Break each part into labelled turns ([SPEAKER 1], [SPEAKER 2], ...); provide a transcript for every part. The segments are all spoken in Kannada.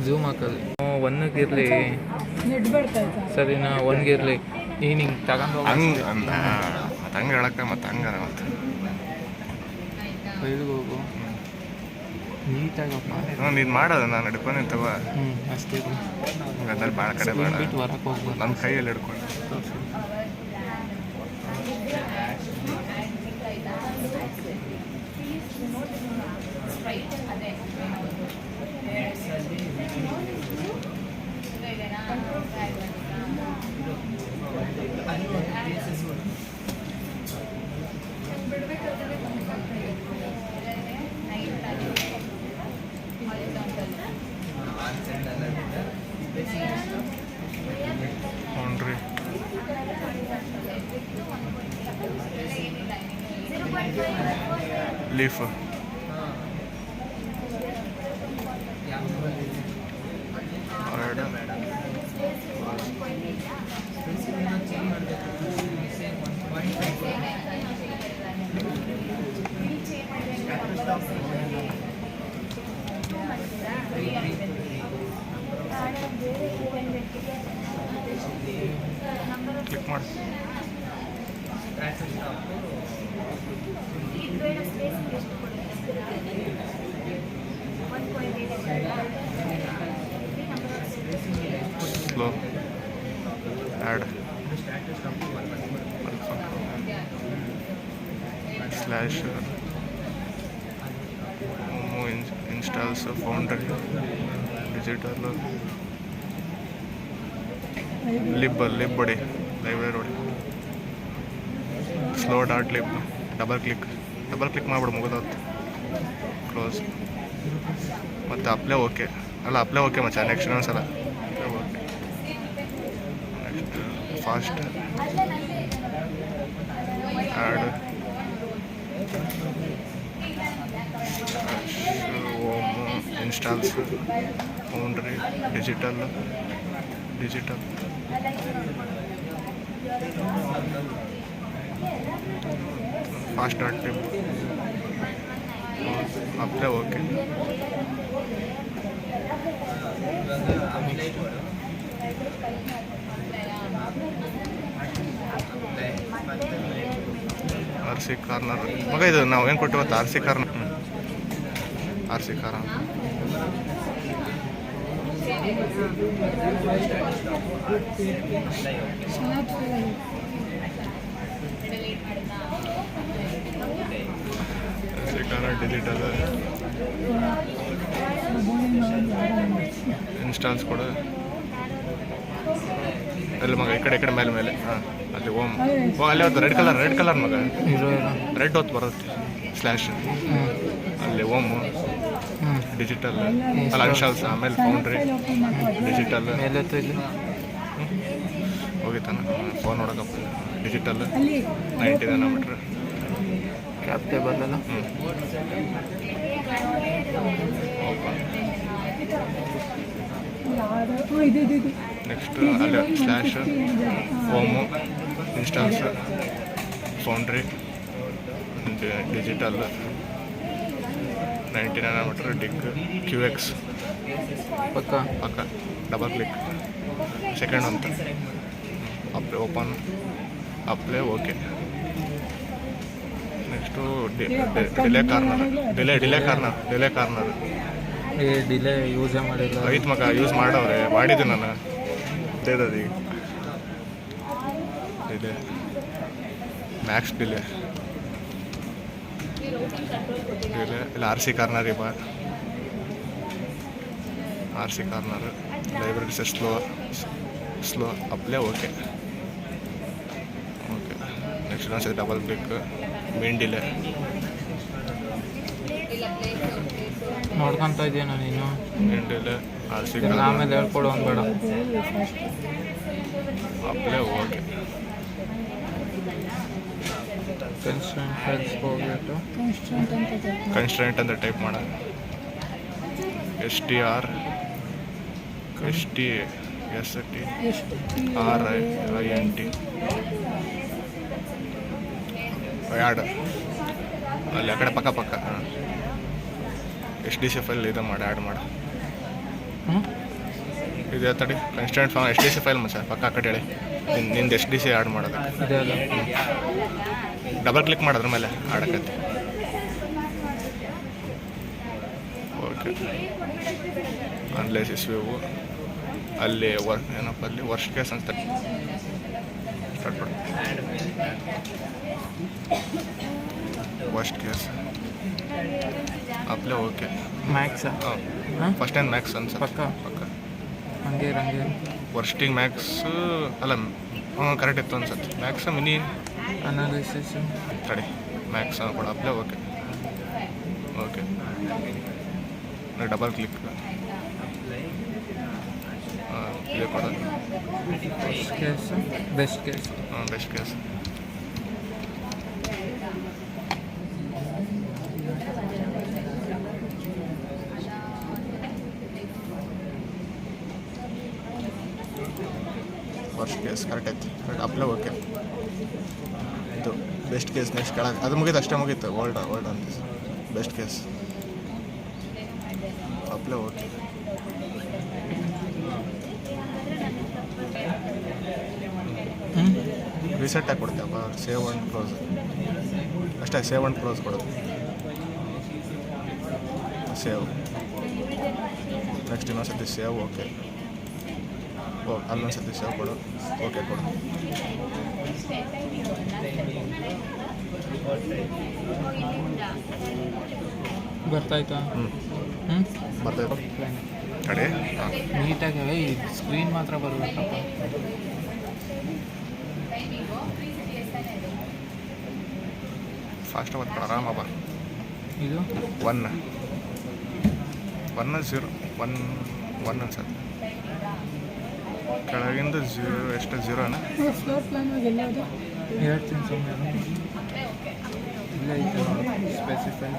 [SPEAKER 1] ಝೂಮ್ ಹಾಕೋದು ಒನ್ಗಿರಲಿ ಸರಿನಾ, ಒನ್ಗಿರಲಿ ಈಗ ಹಿಂಗೆ ತಗೊಂಡು
[SPEAKER 2] ಹಂಗೆ ಅಂತ ಮತ್ತು ಹಂಗೆ ಹೇಳಕ್ಕೆ ಮತ್ತು ಹಂಗಾರ ಮತ್ತು
[SPEAKER 1] ಬೈಲಿಗೆ ಹೋಗು ನೀಟಾಗಪ್ಪ.
[SPEAKER 2] ನೀನು ಮಾಡೋದು ನಾನು ಹಿಡ್ಕೊಂಡು ತಗೋ.
[SPEAKER 1] ಅಷ್ಟೇ
[SPEAKER 2] ಅದ್ರಲ್ಲಿ ಭಾಳ ಕಡೆ ಬೇಡ,
[SPEAKER 1] ಬಿಟ್ಟು ಹೊರಕ್ಕೆ ಹೋಗ್ಬಾರ್ದು.
[SPEAKER 2] ನನ್ನ ಕೈಯಲ್ಲಿ ಹಿಡ್ಕೊಂಡು ನೋಡ್ರಿ. ಲೀಫ್ ಕ್ಲಿಕ್ ಮಾಡಿ. Slow add slash installs foundry digital lib ಹೊಡಿ ಲೈಬ್ರರಿ ಹೊಡಿ slow dot lib double click ಮಾಡ್ಬಿಡು, ಮುಗಿದೋತ್ತು. ಕ್ಲೋಸ್ ಮತ್ತು ಅಪ್ಲೈ ಓಕೆ ಮಚ್ಚ. ನೆಕ್ಸ್ಟ್ ಇನ್ನೊಂದ್ಸಲ ಓಕೆ. ನೆಕ್ಸ್ಟ್ ಫಾಸ್ಟ್ ಆ್ಯಡ್ ಓಮ್ installs foundry digital fast dot lib apply okay. R C corner ಮಗ, ಇದು ನಾವು ಏನು ಕೊಟ್ಟಿವತ್ತು R C corner. Digital installs ಕೂಡ ಅಲ್ಲಿ ಮಗ, ಈ ಕಡೆ ಮೇಲೆ ಹಾಂ, ಅಲ್ಲಿ ಓಮ್ ಅಲ್ಲಿ ಹೊತ್ತು ರೆಡ್ ಕಲರ್ ಮಗ, ರೆಡ್ ಹೊತ್ತು ಬರುತ್ತೆ ಸ್ಲ್ಯಾಶ್, ಅಲ್ಲಿ ಓಮು ಡಿಜಿಟಲ್ ಅಲ್ಲ ಇನ್ಸ್ಟಾಲ್ಸ್, ಆಮೇಲೆ ಫೌಂಡ್ರಿ ಡಿಜಿಟಲ್ ಹೋಗಿತ್ತಾನ ಫೋನ್ ನೋಡೋಕಪ್ಪ. ಡಿಜಿಟಲ್ 90 ನಾನೋಮೀಟ್ರ್
[SPEAKER 1] ಕ್ಯಾಪ್ ಟೇಬಲ್ ಅಲ್ಲ.
[SPEAKER 2] ನೆಕ್ಸ್ಟ್ ಅಲ್ಲಿ ಸ್ಲ್ಯಾಶ್ ಓಮು installs foundry digital 90 nanometre dig QX
[SPEAKER 1] ಪಕ್ಕ
[SPEAKER 2] ಡಬಲ್ ಕ್ಲಿಕ್ ಸೆಕೆಂಡ್ ಅಂತ apply open apply okay. Next delay corner
[SPEAKER 1] delay ಯೂಸೇ ಮಾಡಿಲ್ಲ.
[SPEAKER 2] ಐದು ಮಗ ಯೂಸ್ ಮಾಡಿದ್ದು ನಾನು ದೇದದಿ ಡಿಲೇ ಮ್ಯಾಕ್ಸ್ ಡಿಲೇ ಇಲ್ಲ R C corner library slow apply okay. Next ಇನ್ನೊಂದ್ಸತಿ ಡಬಲ್ ಕ್ಲಿಕ್ ಮೇನ್ ಡಿಲೇ
[SPEAKER 1] ನೋಡ್ಕೊತಾ ಇದೆಯಾ ನೀನು?
[SPEAKER 2] ಮೇನ್ ಡಿಲೇ ಆರ್ ಸಿ
[SPEAKER 1] ಆಮೇಲೆ ಹೇಳ್ಕೊಡು ಅಂದ್ಬೇಡ.
[SPEAKER 2] Apply okay. ಕನ್ಸ್ಟ್ರೆಂಟ್ ಅಂತ ಟೈಪ್ ಮಾಡ STR STRINT ಆ್ಯಡ್ ಅಲ್ಲಿ ಆ ಕಡೆ ಪಕ್ಕ HDCF ಅಲ್ಲಿ ಇದು ಮಾಡಿ ಆ್ಯಡ್ ಮಾಡ
[SPEAKER 1] ಹ್ಞೂ
[SPEAKER 2] ಇದು ತಡಿ constant form S D C file ಮಚ್ಚ ಪಕ್ಕ ಕಡೆ ಹೇಳಿ ನಿಂದು ಎಸ್ ಡಿ ಸಿ ಆ್ಯಡ್ ಮಾಡೋದು
[SPEAKER 1] ಇದೆ ಅಲ್ಲ
[SPEAKER 2] ಡಬಲ್ ಕ್ಲಿಕ್ ಮಾಡೋದ್ರ ಮೇಲೆ ಆಡಕತ್ತೆ ಓಕೆ ಅನ್ಲೈಸಿಸ್ ವ್ಯೂ ಅಲ್ಲಿ ಏನಪ್ಪ ಅಲ್ಲಿ ವರ್ಸ್ಟ್ ಕೇಸ್ ಅಂತ ಸ್ಟಾರ್ಟ್ ಮಾಡಿ ವರ್ಸ್ಟ್ ಕೇಸ್ ಅಪ್ಲೇ ಓಕೆ
[SPEAKER 1] ಮ್ಯಾಕ್ಸಾ
[SPEAKER 2] ಹಾಂ ಫಸ್ಟ್ ಟೈಮ್ ಮ್ಯಾಕ್ಸ್ ಅನ್ಸ
[SPEAKER 1] ಪಕ್ಕ
[SPEAKER 2] ಪಕ್ಕ
[SPEAKER 1] ಹಂಗೆ ಹಂಗೆ
[SPEAKER 2] ವರ್ಸ್ಟಿಂಗ್ ಮ್ಯಾಕ್ಸ್ ಅಲ್ಲ ಕರೆಕ್ಟ್ ಇತ್ತು ಅನ್ಸತ್ತೆ ಮ್ಯಾಕ್ಸ್ ಮಿನಿ
[SPEAKER 1] ಅನಾಲಿಸಿಸ್
[SPEAKER 2] ತಡಿ ಮ್ಯಾಕ್ಸ್ ಕೂಡ ಅಪ್ಲೇ ಓಕೆ ಓಕೆ ಡಬಲ್ ಕ್ಲಿಕ್ ಇದೇ ಕೊಡೋದು
[SPEAKER 1] case best case
[SPEAKER 2] best case worst case correct ಐತಿ ಕರೆಕ್ಟ್ ಅಪ್ಲೈ ಓಕೆ ಇದು ಬೆಸ್ಟ್ ಕೇಸ್ ನೆಕ್ಸ್ಟ್ ಕೆಳಗೆ ಅದು ಮುಗೀತು ಅಷ್ಟೇ ಮುಗೀತು ಓಲ್ಡ್ ಅಂತ best case apply okay reset ಆಗಿ ಕೊಡ್ತೇವಪ್ಪ ಸೇವ್ ಆ್ಯಂಡ್ ಕ್ಲೋಸ್ ಅಷ್ಟೇ ಸೇವ್ ಆ್ಯಂಡ್ ಕ್ಲೋಸ್ ಕೊಡೋದು ಸೇವ್ ನೆಕ್ಸ್ಟ್ ಇನ್ನೊಂದು ಸತಿ ಸೇವ್ ಓಕೆ ಅಲ್ಲೊಂದು ಸತಿ ಸೇವ್ ಕೊಡು ಓಕೆ ಕೊಡು
[SPEAKER 1] ಬರ್ತಾಯ್ತಾ
[SPEAKER 2] ಹ್ಞೂ ಬರ್ತಾಯಿತ್ತು ಕಡೆ ಹಾಂ
[SPEAKER 1] ನೀಟಾಗಿ ಈ ಸ್ಕ್ರೀನ್ ಮಾತ್ರ ಬರಬೇಕಪ್ಪ
[SPEAKER 2] ಫಾಸ್ಟ್ ಓದ್ಕೊಂಡು ಆರಾಮ ಬಾ
[SPEAKER 1] ಇದು
[SPEAKER 2] 1 0 1 ಅನ್ಸತ್ತೆ ಕೆಳಗಿಂದ 0 ಎಷ್ಟು 0ನ
[SPEAKER 1] ಹೇಳ್ತೀನಿ ಸುಮ್ಮನೆ ಇಲ್ಲ ಐತೆ ನೋಡಿ ಸ್ಪೆಸಿಫೈ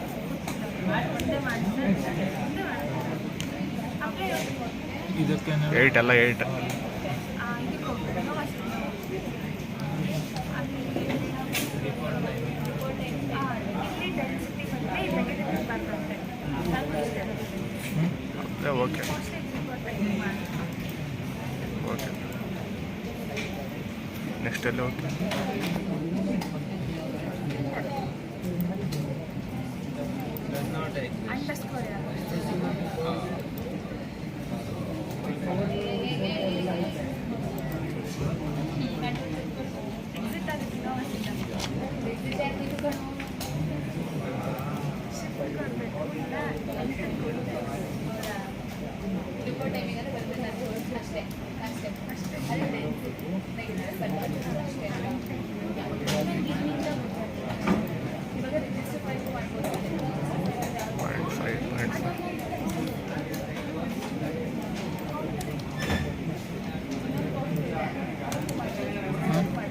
[SPEAKER 1] ಇದಕ್ಕೆ
[SPEAKER 2] 8 ಅಲ್ಲ 8 ಓಕೆ ಓಕೆ ನೆಕ್ಸ್ಟ್ ಎಲ್ಲ ಓಕೆ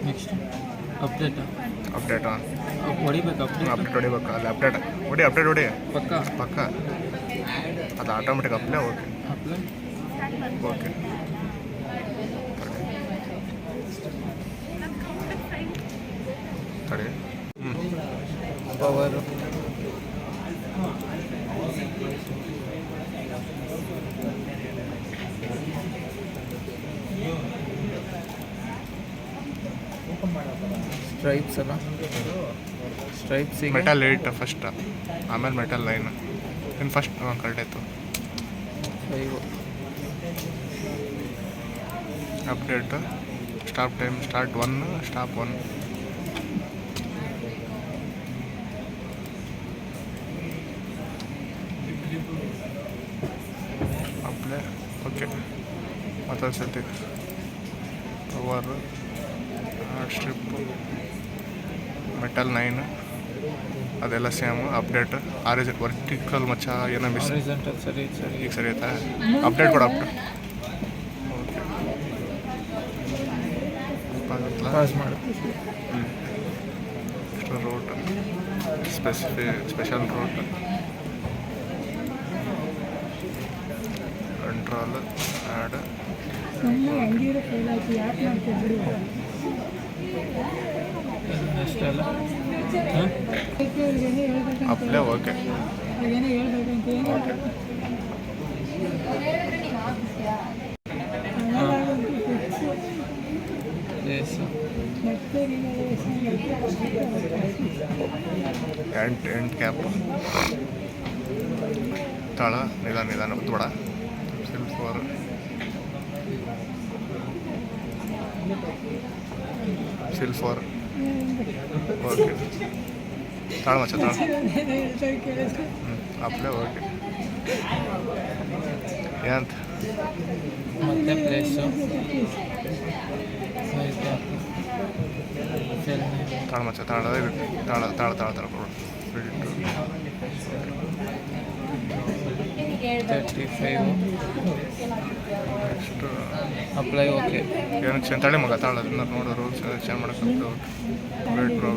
[SPEAKER 1] ನೆಕ್ಸ್ಟ್ ಅಪ್ಡೇಟಾ
[SPEAKER 2] ಅಪ್ಡೇಟಾ
[SPEAKER 1] ಹೊಡಿಬೇಕು
[SPEAKER 2] ಅಪ್ಡೇಟ್ ಹೊಡಿಬೇಕು ಅಲ್ಲಿ ಅಪ್ಡೇಟ್ ಹೊಡಿ
[SPEAKER 1] ಪಕ್ಕ
[SPEAKER 2] ಪಕ್ಕ ಅದು automatic apply okay
[SPEAKER 1] apply
[SPEAKER 2] okay ತಡಿ
[SPEAKER 1] ಪವರು ಸ್ಟ್ರೈಪ್ಸ್ ಅಲ್ಲ ಸ್ಟ್ರೈಪ್ಸ್
[SPEAKER 2] ಮೆಟಲ್ 8 ಫಸ್ಟ್ ಆಮೇಲೆ ಮೆಟಲ್ 9 ಇನ್ನು ಫಸ್ಟ್ ಕರೆಕ್ಟ್ ಆಯಿತು
[SPEAKER 1] 5
[SPEAKER 2] update stop time start 1 stop 1 apply okay ಮತ್ತೊಂದು ಸತಿ ಪವರ್ ಹಾರ್ಡ್ ಸ್ಟ್ರಿಪ್ಪು ಮೆಟಲ್ 9 ಅದೆಲ್ಲ ಸೇಮ್ ಅಪ್ಡೇಟ್ ಆರಿಜಿನ್ ವರ್ಟಿಕಲ್ ಮಚ್ಚ ಏನೋ ಮಿಸ್
[SPEAKER 1] ಹಾರಿಜಾಂಟಲ್ ಸರಿ
[SPEAKER 2] ಈಗ ಸರಿ ಆಯ್ತಾ ಅಪ್ಡೇಟ್ ಕೊಡು ಅಪ್ಡೇಟ್ ಓಕೆ
[SPEAKER 1] ಪಾಸ್ ಮಾಡು
[SPEAKER 2] route special route control add
[SPEAKER 1] ಅಷ್ಟೆಲ್ಲ
[SPEAKER 2] ಅಪ್ಲೈ ಓಕೆ ಓಕೆ
[SPEAKER 1] ಲೇಸು
[SPEAKER 2] ಎಂಟು ಕ್ಯಾಪ್ ತಾಳ ನಿಧಾನ ಒತ್ತುಬೇಡ ಸಿಲ್ಫರ್ ಓಕೆ ತಾಳ ಮಚ್ಚ ತಾಳ ಅಪ್ಲೇ ಓಕೆ ಏನಂತ
[SPEAKER 1] ಮತ್ತೆ ಪ್ಲೇಸು
[SPEAKER 2] ತಾಳ ಮಚ್ಚ ತಾಳ ಕೊಡು
[SPEAKER 1] 35
[SPEAKER 2] ನೆಕ್ಸ್ಟ್
[SPEAKER 1] ಅಪ್ಲೈ ಓಕೆ
[SPEAKER 2] ಏನಕ್ಕೆ ಚೆಂತಾಳೆ ಮಗ ತಾಳ ಅದನ್ನ ನೋಡೋ ರೂಲ್ಸ್ ಚೇಂಜ್ ಮಾಡೋಕ್ಕೆ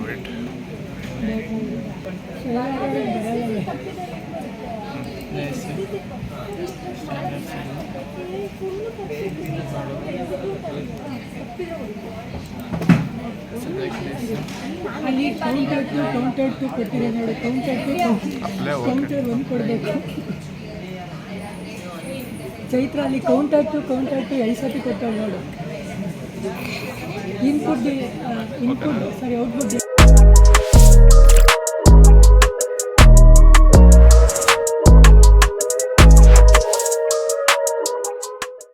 [SPEAKER 2] ವೇಟ್
[SPEAKER 1] ಲೇಸು
[SPEAKER 3] ಅಲ್ಲಿ ಕೌಂಟರ್ ಟು ಕೊಟ್ಟಿದೆ ನೋಡಿ,
[SPEAKER 2] ಅಪ್ಲೇ ಓಕೆ
[SPEAKER 3] ಕೌಂಟರ್ ಒಂದು ಕೊಡಬೇಕು. ಚೈತ್ರ ಅಲ್ಲಿ ಕೌಂಟರ್ ಟು 2 ಸತಿ ಕೊಟ್ಟಾಳೆ ನೋಡು. ಇನ್ಪುಟ್ ಸರಿ ಔಟ್ಪುಟ್